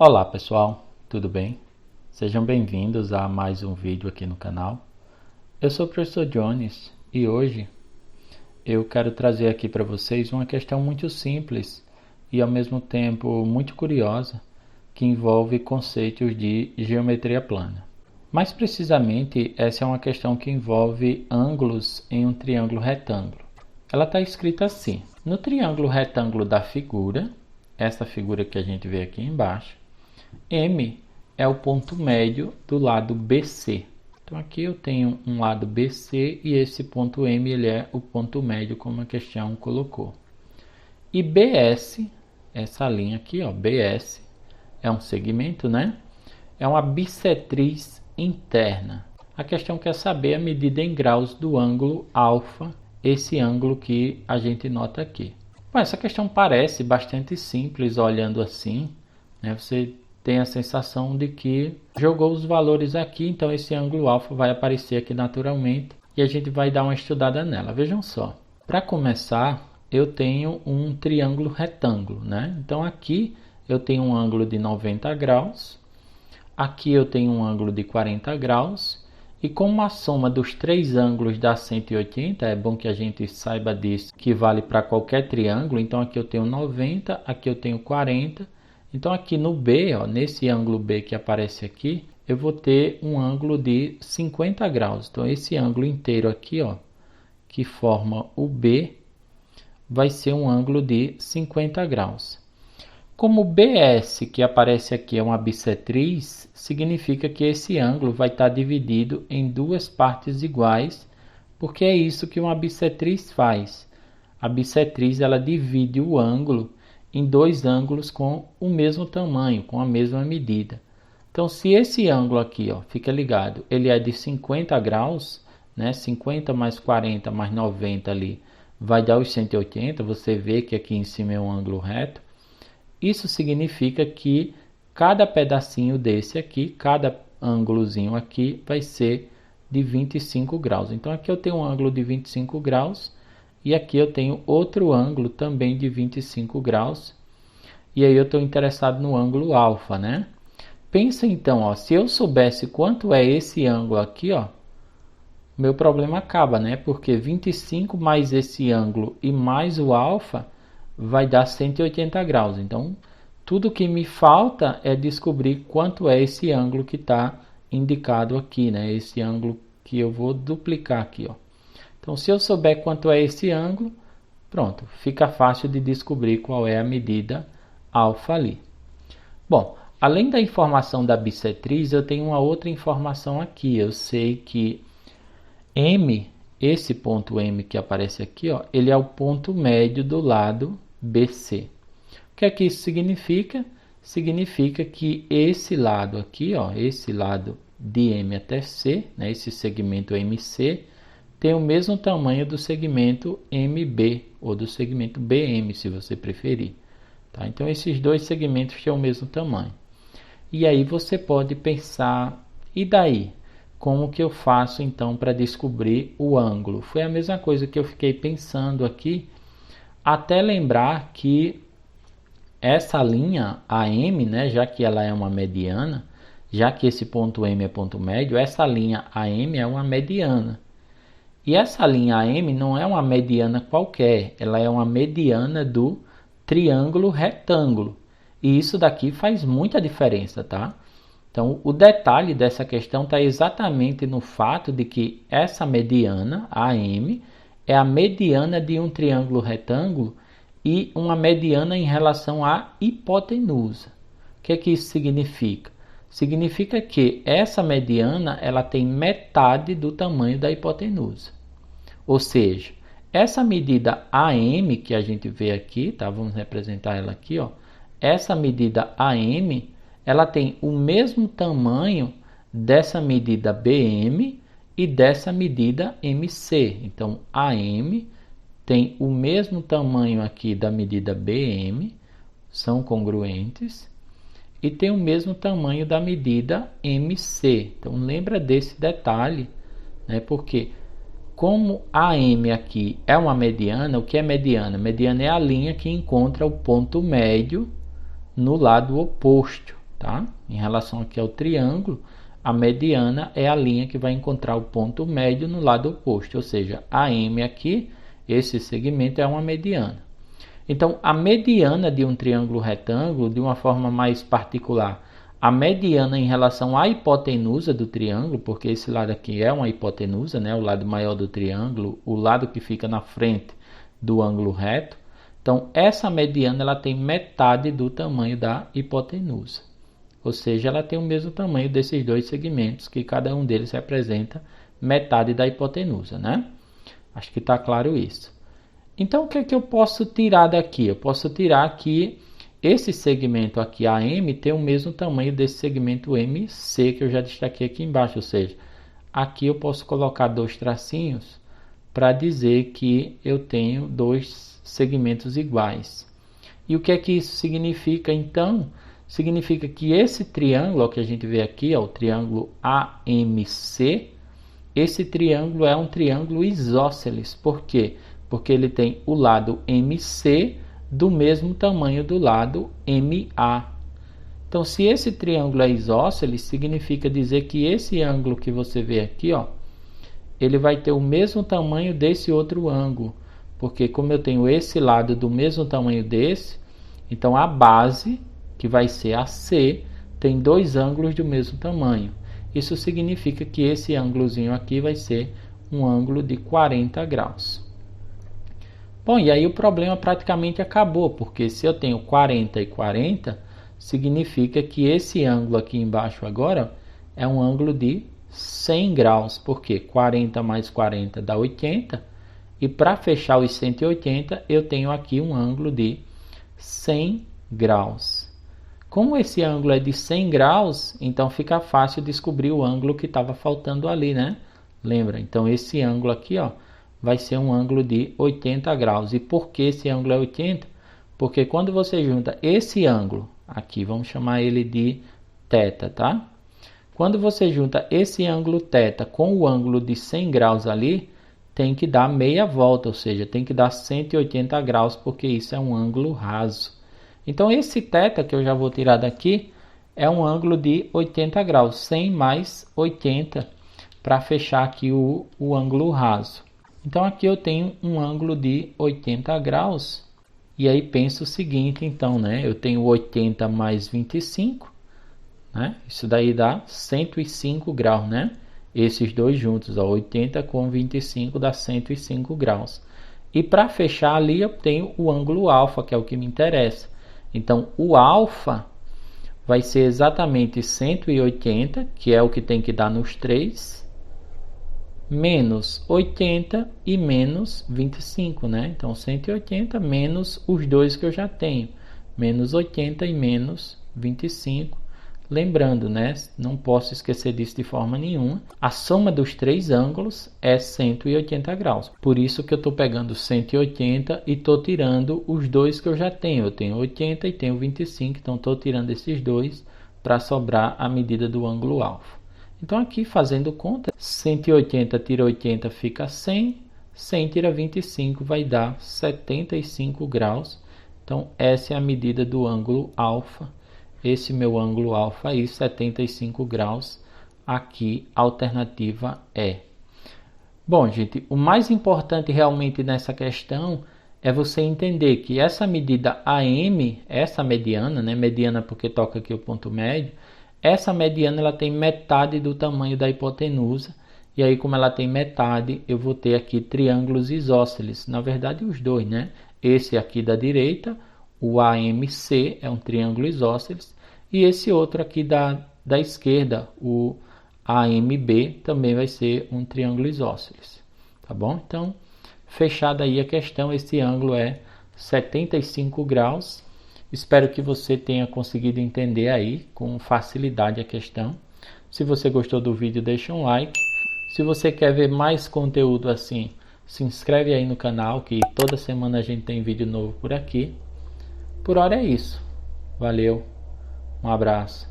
Olá pessoal, tudo bem? Sejam bem-vindos a mais um vídeo aqui no canal. Eu sou o professor Jones e hoje eu quero trazer aqui para vocês uma questão muito simples e ao mesmo tempo muito curiosa que envolve conceitos de geometria plana. Mais precisamente, essa é uma questão que envolve ângulos em um triângulo retângulo. Ela está escrita assim: no triângulo retângulo da figura, essa figura que a gente vê aqui embaixo, M é o ponto médio do lado BC. Então aqui eu tenho um lado BC e esse ponto M ele é o ponto médio, como a questão colocou. E BS, essa linha aqui, ó, BS, é um segmento, né? É uma bissetriz interna. A questão quer saber a medida em graus do ângulo alfa, esse ângulo que a gente nota aqui. Bom, essa questão parece bastante simples olhando assim, né? Você tem a sensação de que jogou os valores aqui, então esse ângulo alfa vai aparecer aqui naturalmente e a gente vai dar uma estudada nela. Vejam só, para começar eu tenho um triângulo retângulo, né? Então aqui eu tenho um ângulo de 90 graus, aqui eu tenho um ângulo de 40 graus e como a soma dos três ângulos dá 180, é bom que a gente saiba disso, que vale para qualquer triângulo. Então aqui eu tenho 90, aqui eu tenho 40. Então aqui no B, ó, nesse ângulo B que aparece aqui, eu vou ter um ângulo de 50 graus. Então esse ângulo inteiro aqui, ó, que forma o B, vai ser um ângulo de 50 graus. Como o BS que aparece aqui é uma bissetriz, significa que esse ângulo vai estar dividido em duas partes iguais, porque é isso que uma bissetriz faz. A bissetriz ela divide o ângulo em dois ângulos com o mesmo tamanho, com a mesma medida. Então, se esse ângulo aqui, ó, fica ligado, ele é de 50 graus, né? 50 mais 40 mais 90 ali, vai dar os 180. Você vê que aqui em cima é um ângulo reto. Isso significa que cada pedacinho desse aqui, cada ângulozinho aqui, vai ser de 25 graus. Então, aqui eu tenho um ângulo de 25 graus. E aqui eu tenho outro ângulo também de 25 graus. E aí eu estou interessado no ângulo alfa, né? Pensa então, ó, se eu soubesse quanto é esse ângulo aqui, ó, meu problema acaba, né? Porque 25 mais esse ângulo e mais o alfa vai dar 180 graus. Então, tudo que me falta é descobrir quanto é esse ângulo que está indicado aqui, né? Esse ângulo que eu vou duplicar aqui, ó. Então, se eu souber quanto é esse ângulo, pronto, fica fácil de descobrir qual é a medida alfa ali. Bom, além da informação da bissetriz, eu tenho uma outra informação aqui. Eu sei que M, esse ponto M que aparece aqui, ó, ele é o ponto médio do lado BC. O que é que isso significa? Significa que esse lado aqui, ó, esse lado de M até C, né, esse segmento MC, tem o mesmo tamanho do segmento MB, ou do segmento BM, se você preferir. Tá? Então, esses dois segmentos têm o mesmo tamanho. E aí você pode pensar, e daí? Como que eu faço, então, para descobrir o ângulo? Foi a mesma coisa que eu fiquei pensando aqui, até lembrar que essa linha AM, né, já que ela é uma mediana, já que esse ponto M é ponto médio, essa linha AM é uma mediana. E essa linha AM não é uma mediana qualquer, ela é uma mediana do triângulo retângulo. E isso daqui faz muita diferença, tá? Então, o detalhe dessa questão está exatamente no fato de que essa mediana, AM, é a mediana de um triângulo retângulo e uma mediana em relação à hipotenusa. O que é que isso significa? Significa que essa mediana ela tem metade do tamanho da hipotenusa. Ou seja, essa medida AM que a gente vê aqui, tá? Vamos representar ela aqui, ó. Essa medida AM, ela tem o mesmo tamanho dessa medida BM e dessa medida MC. Então, AM tem o mesmo tamanho aqui da medida BM, são congruentes, e tem o mesmo tamanho da medida MC. Então, lembra desse detalhe, né? Porque como AM aqui é uma mediana, o que é mediana? Mediana é a linha que encontra o ponto médio no lado oposto. tá? Em relação aqui ao triângulo, a mediana é a linha que vai encontrar o ponto médio no lado oposto, ou seja, AM aqui, esse segmento é uma mediana. Então, a mediana de um triângulo retângulo, de uma forma mais particular, a mediana em relação à hipotenusa do triângulo, porque esse lado aqui é uma hipotenusa, né? O lado maior do triângulo, o lado que fica na frente do ângulo reto. Então, essa mediana ela tem metade do tamanho da hipotenusa. Ou seja, ela tem o mesmo tamanho desses dois segmentos, que cada um deles representa metade da hipotenusa, né? Acho que está claro isso. Então, o que é que eu posso tirar daqui? Eu posso tirar que esse segmento aqui, AM, tem o mesmo tamanho desse segmento MC, que eu já destaquei aqui embaixo. Ou seja, aqui eu posso colocar dois tracinhos para dizer que eu tenho dois segmentos iguais. E o que é que isso significa, então? Significa que esse triângulo que a gente vê aqui, ó, o triângulo AMC, esse triângulo é um triângulo isósceles. Por quê? Porque ele tem o lado MC do mesmo tamanho do lado MA. Então, se esse triângulo é isósceles, significa dizer que esse ângulo que você vê aqui, ó, ele vai ter o mesmo tamanho desse outro ângulo. Porque como eu tenho esse lado do mesmo tamanho desse, então a base, que vai ser a C, tem dois ângulos do mesmo tamanho. Isso significa que esse ângulozinho aqui vai ser um ângulo de 40 graus. Bom, e aí o problema praticamente acabou, porque se eu tenho 40 e 40, significa que esse ângulo aqui embaixo agora é um ângulo de 100 graus, porque 40 mais 40 dá 80, e para fechar os 180 eu tenho aqui um ângulo de 100 graus. Como esse ângulo é de 100 graus, então fica fácil descobrir o ângulo que estava faltando ali, né? Lembra? Então esse ângulo aqui, ó, vai ser um ângulo de 80 graus. E por que esse ângulo é 80? Porque quando você junta esse ângulo, aqui vamos chamar ele de θ, tá? Quando você junta esse ângulo θ com o ângulo de 100 graus ali, tem que dar meia volta, ou seja, tem que dar 180 graus, porque isso é um ângulo raso. Então esse θ que eu já vou tirar daqui é um ângulo de 80 graus, 100 mais 80, para fechar aqui o ângulo raso. Então aqui eu tenho um ângulo de 80 graus, e aí penso o seguinte, então, né? Eu tenho 80 mais 25, né? Isso daí dá 105 graus, né? Esses dois juntos, ó, 80 com 25 dá 105 graus. E para fechar ali eu tenho o ângulo alfa, que é o que me interessa. Então o alfa vai ser exatamente 180, que é o que tem que dar nos três, menos 80 e menos 25, né? Então 180 menos os dois que eu já tenho, menos 80 e menos 25. Lembrando, né? Não posso esquecer disso de forma nenhuma. A soma dos três ângulos é 180 graus. Por isso que eu estou pegando 180 e estou tirando os dois que eu já tenho. Eu tenho 80 e tenho 25, então estou tirando esses dois para sobrar a medida do ângulo alfa. Então aqui fazendo conta, 180 tira 80 fica 100, 100 tira 25 vai dar 75 graus. Então essa é a medida do ângulo alfa. Esse meu ângulo alfa aí, 75 graus, aqui a alternativa é. Bom, gente, o mais importante realmente nessa questão é você entender que essa medida AM, essa mediana, né, mediana porque toca aqui o ponto médio, essa mediana ela tem metade do tamanho da hipotenusa, e aí como ela tem metade, eu vou ter aqui triângulos isósceles, na verdade os dois, né? Esse aqui da direita, o AMC é um triângulo isósceles, e esse outro aqui da esquerda, o AMB, também vai ser um triângulo isósceles, tá bom? Então, fechada aí a questão, esse ângulo é 75 graus. Espero que você tenha conseguido entender aí com facilidade a questão. Se você gostou do vídeo, deixa um like. Se você quer ver mais conteúdo assim, se inscreve aí no canal, que toda semana a gente tem vídeo novo por aqui. Por hora é isso. Valeu, um abraço.